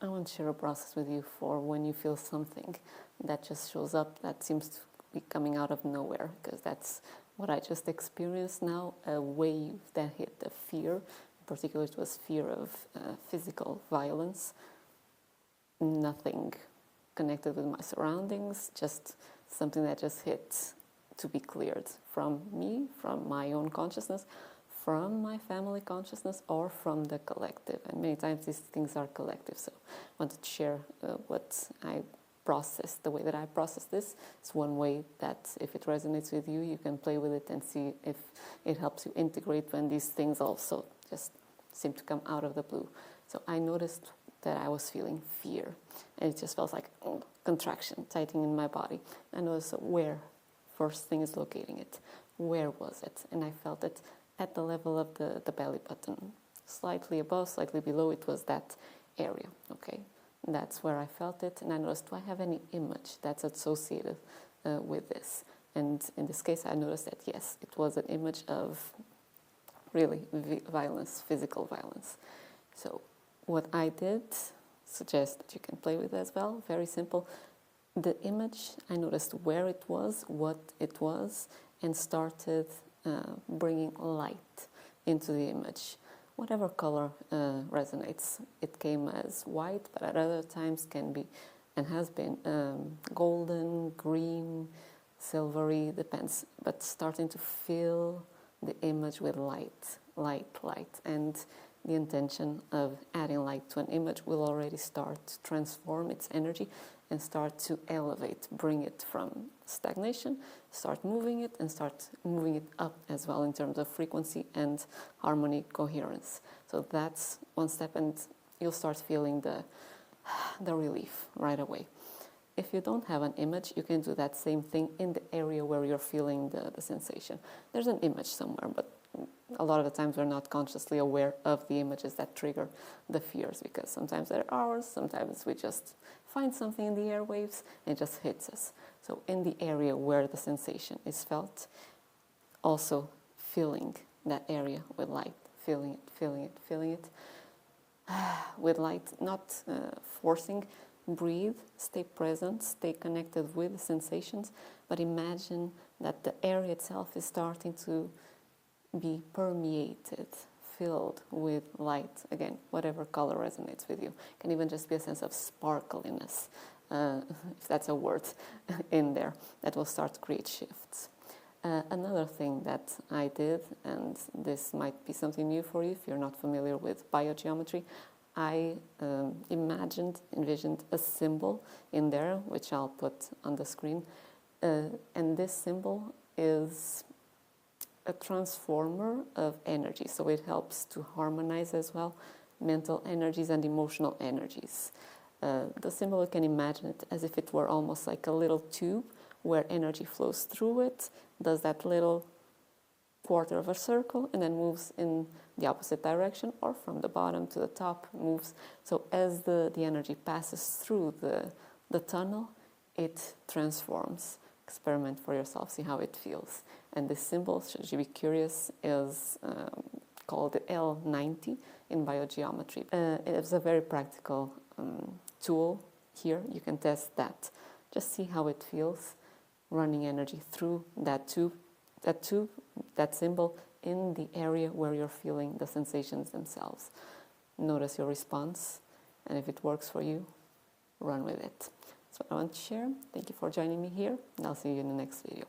I want to share a process with you for when you feel something that just shows up that seems to be coming out of nowhere, because that's what I just experienced now, a wave that hit the fear. In particular, it was fear of physical violence. Nothing connected with my surroundings, just something that just hit to be cleared from me, from my own consciousness, from my family consciousness, or from the collective. And many times these things are collective. So I wanted to share what I processed, the way that I process this. It's one way that if it resonates with you, you can play with it and see if it helps you integrate when these things also just seem to come out of the blue. So I noticed that I was feeling fear, and it just felt like contraction, tightening in my body. I noticed where first thing is locating it. Where was it? And I felt it at the level of the belly button, slightly above, slightly below. It was that area, okay? And that's where I felt it, and I noticed, do I have any image that's associated with this? And in this case, I noticed that yes, it was an image of really violence, physical violence. So what I did, suggest that you can play with as well, very simple. The image, I noticed where it was, what it was, and started bringing light into the image. Whatever color resonates. It came as white, but at other times can be, and has been, golden, green, silvery, depends. But starting to fill the image with light, light. And the intention of adding light to an image will already start to transform its energy and start to elevate, bring it from stagnation, start moving it, and start moving it up as well in terms of frequency and harmony, coherence. So that's one step, and you'll start feeling the relief right away. If you don't have an image, you can do that same thing in the area where you're feeling the sensation. There's an image somewhere, but a lot of the times we're not consciously aware of the images that trigger the fears, because sometimes they're ours, sometimes we just find something in the airwaves and it just hits us. So in the area where the sensation is felt, also filling that area with light, filling it with light, not forcing. Breathe, stay present, stay connected with the sensations, but imagine that the area itself is starting to be permeated, filled with light. Again, whatever color resonates with you. It can even just be a sense of sparkliness, if that's a word, in there, that will start to create shifts. Another thing that I did, and this might be something new for you if you're not familiar with biogeometry, I envisioned a symbol in there, which I'll put on the screen. And this symbol is a transformer of energy, so it helps to harmonize as well mental energies and emotional energies. The symbol, you can imagine it as if it were almost like a little tube where energy flows through it, does that little quarter of a circle, and then moves in the opposite direction, or from the bottom to the top moves. So as the energy passes through the tunnel, it transforms. Experiment for yourself, see how it feels. And this symbol, should you be curious, is called the L90 in biogeometry. It's a very practical tool here. You can test that. Just see how it feels, running energy through that tube, that symbol, in the area where you're feeling the sensations themselves. Notice your response, and if it works for you, run with it. That's what I want to share. Thank you for joining me here, and I'll see you in the next video.